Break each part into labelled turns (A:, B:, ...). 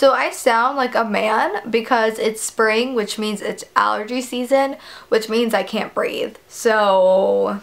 A: So I sound like a man because it's spring, which means it's allergy season, which means I can't breathe. So...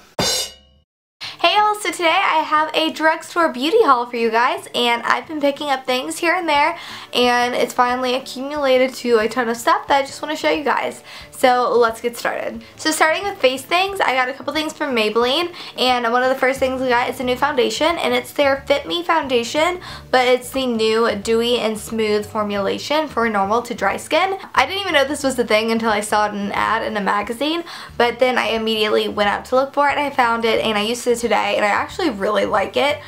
A: Hey y'all, so today I have a drugstore beauty haul for you guys, and I've been picking up things here and there, and it's finally accumulated to a ton of stuff that I just want to show you guys. So let's get started. So starting with face things, I got a couple things from Maybelline, and one of the first things I got is a new foundation, and it's their Fit Me foundation, but it's the new Dewy and Smooth formulation for normal to dry skin. I didn't even know this was the thing until I saw it in an ad in a magazine, but then I immediately went out to look for it, and I found it, and I used it today, and I actually really like it.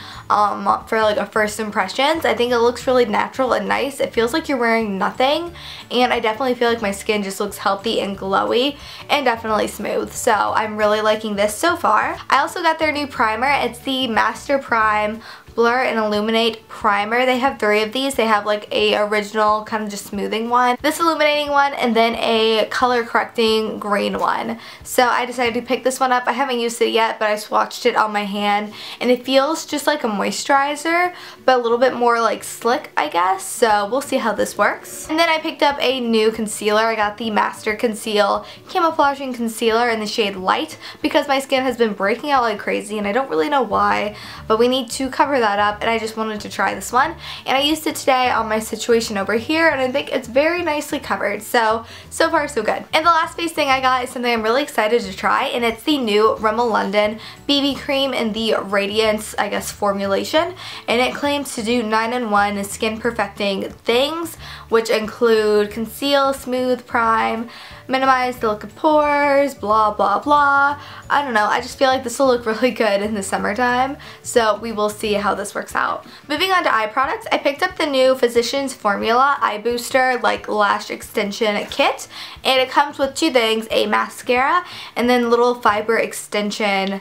A: For like a first impressions. I think it looks really natural and nice. It feels like you're wearing nothing, and I definitely feel like my skin just looks healthy and glowy and definitely smooth. So I'm really liking this so far. I also got their new primer. It's the Master Prime Blur and Illuminate Primer. They have 3 of these. They have like a original kind of just smoothing one, this illuminating one, and then a color correcting green one. So I decided to pick this one up. I haven't used it yet, but I swatched it on my hand, and it feels just like a moisturizer, but a little bit more like slick, I guess. So we'll see how this works. And then I picked up a new concealer. I got the Master Conceal Camouflaging Concealer in the shade Light because my skin has been breaking out like crazy, and I don't really know why, but we need to cover that up, and I just wanted to try this one, and I used it today on my situation over here, and I think it's very nicely covered. So far so good. And the last face thing I got is something I'm really excited to try, and it's the new Rimmel London BB cream in the Radiance, I guess, formulation, and it claims to do 9-in-1 skin perfecting things, which include conceal, smooth, prime, minimize the look of pores, blah blah blah. I don't know, I just feel like this will look really good in the summertime, so we will see how this works out. Moving on to eye products, I picked up the new Physicians Formula Eye Booster like lash extension kit, and it comes with 2 things, a mascara and then little fiber extension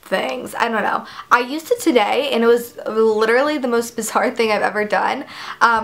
A: things. I don't know. I used it today, and it was literally the most bizarre thing I've ever done.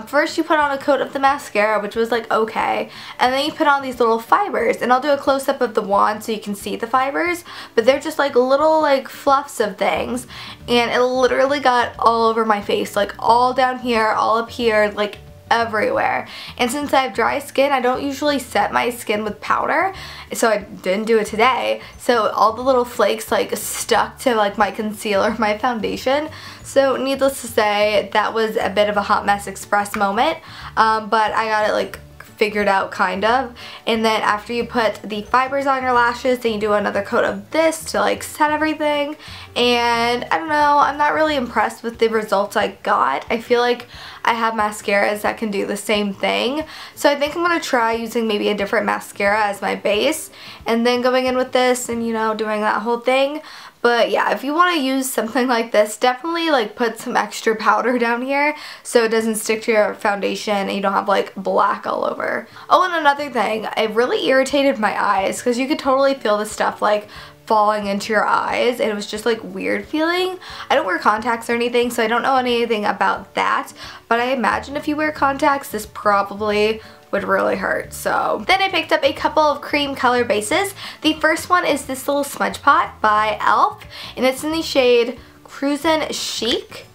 A: First you put on a coat of the mascara, which was like okay, and then you put on these little fibers, and I'll do a close-up of the wand so you can see the fibers, but they're just like little like fluffs of things, and it literally got all over my face, like all down here, all up here, like everywhere. And since I have dry skin, I don't usually set my skin with powder, so I didn't do it today, so all the little flakes like stuck to like my concealer, my foundation. So needless to say, that was a bit of a hot mess express moment, but I got it like figured out kind of. And then after you put the fibers on your lashes, then you do another coat of this to like set everything, and I don't know, I'm not really impressed with the results I got. I feel like I have mascaras that can do the same thing, so I think I'm going to try using maybe a different mascara as my base and then going in with this and, you know, doing that whole thing. But yeah, if you want to use something like this, definitely like put some extra powder down here so it doesn't stick to your foundation and you don't have like black all over. Oh, and another thing, it really irritated my eyes because you could totally feel the stuff like falling into your eyes, and it was just like weird feeling. I don't wear contacts or anything, so I don't know anything about that, but I imagine if you wear contacts, this probably would really hurt. So then I picked up a couple of cream color bases. The first one is this little smudge pot by e.l.f. and it's in the shade Cruisin' Chic.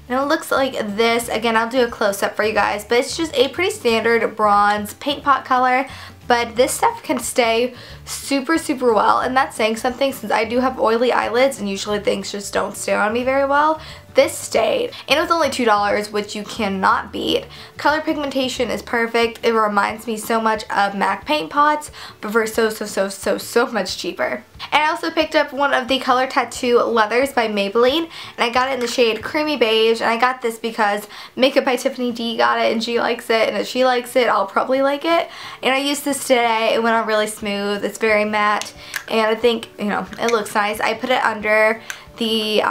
A: And it looks like this. Again, I'll do a close-up for you guys, but it's just a pretty standard bronze paint pot color. But this stuff can stay super well, and that's saying something since I do have oily eyelids and usually things just don't stay on me very well. This stayed, and it was only $2, which you cannot beat. Color pigmentation is perfect. It reminds me so much of MAC paint pots, but for so much cheaper. And I also picked up one of the Color Tattoo leathers by Maybelline, and I got it in the shade Creamy Beige, and I got this because Makeup by Tiffany D got it and she likes it, and if she likes it, I'll probably like it. And I used this today. It went on really smooth. It's very matte, and I think, you know, it looks nice. I put it under the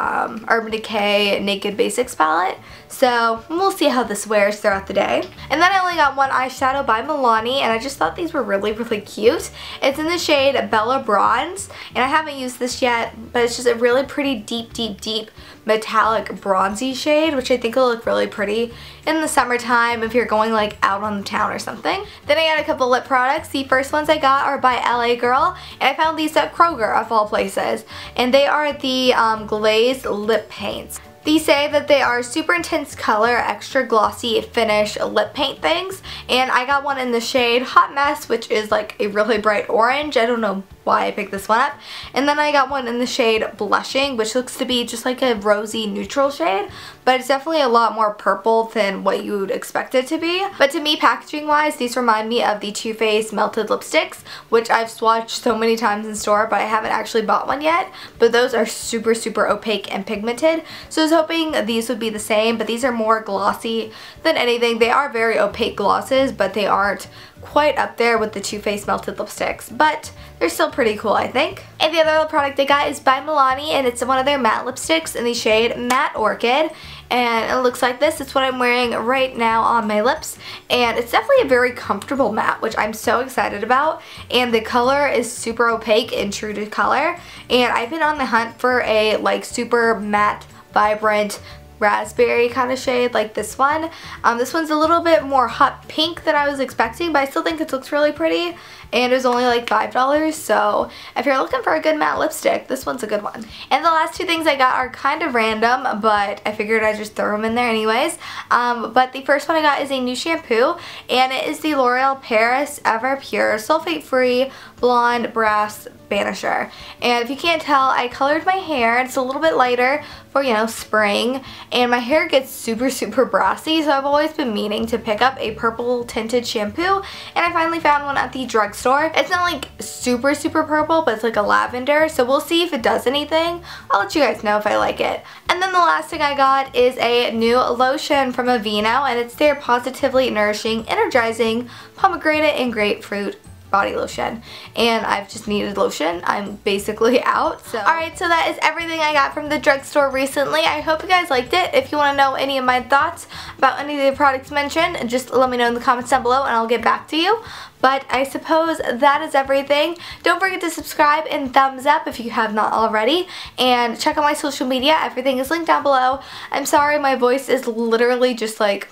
A: Urban Decay Naked Basics palette, so we'll see how this wears throughout the day. And then I only got one eyeshadow by Milani, and I just thought these were really cute. It's in the shade Bella Bronze, and I haven't used this yet, but it's just a really pretty deep metallic bronzy shade, which I think will look really pretty in the summertime if you're going like out on the town or something. Then I got a couple lip products. The first ones I got are by LA Girl, and I found these at Kroger of all places, and they are the glazed lip paints. These say that they are super intense color, extra glossy finish lip paint things, and I got one in the shade Hot Mess, which is like a really bright orange. I don't know why I picked this one up. And then I got one in the shade Blushing, which looks to be just like a rosy neutral shade, but it's definitely a lot more purple than what you would expect it to be. But to me, packaging wise, these remind me of the Too Faced Melted Lipsticks, which I've swatched so many times in store, but I haven't actually bought one yet. But those are super, super opaque and pigmented, so I was hoping these would be the same, but these are more glossy than anything. They are very opaque glosses, but they aren't quite up there with the Too Faced Melted Lipsticks, but they're still pretty cool, I think. And the other product I got is by Milani, and it's one of their matte lipsticks in the shade Matte Orchid, and it looks like this. It's what I'm wearing right now on my lips, and it's definitely a very comfortable matte, which I'm so excited about, and the color is super opaque and true to color, and I've been on the hunt for a like super matte, vibrant, raspberry kind of shade like this one. This one's a little bit more hot pink than I was expecting, but I still think it looks really pretty, and it was only like $5, so if you're looking for a good matte lipstick, this one's a good one. And the last two things I got are kind of random, but I figured I'd just throw them in there anyways. But the first one I got is a new shampoo, and it is the L'Oreal Paris Ever Pure Sulfate Free Blonde Brass Banisher. And if you can't tell, I colored my hair. It's a little bit lighter for, you know, spring, and my hair gets super, super brassy, so I've always been meaning to pick up a purple tinted shampoo, and I finally found one at the drugstore. It's not like super, super purple, but it's like a lavender, so we'll see if it does anything. I'll let you guys know if I like it. And then the last thing I got is a new lotion from Aveeno, and it's their Positively Nourishing, Energizing Pomegranate and Grapefruit body lotion, and I've just needed lotion. I'm basically out. So alright, so that is everything I got from the drugstore recently. I hope you guys liked it. If you want to know any of my thoughts about any of the products mentioned, just let me know in the comments down below and I'll get back to you. But I suppose that is everything. Don't forget to subscribe and thumbs up if you have not already, and check out my social media. Everything is linked down below. I'm sorry, my voice is literally just like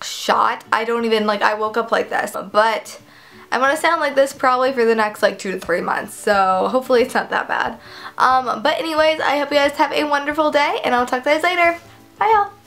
A: shot. I don't even, like, I woke up like this, but I'm gonna sound like this probably for the next like 2 to 3 months, so hopefully it's not that bad. But anyways, I hope you guys have a wonderful day, and I'll talk to you guys later. Bye y'all.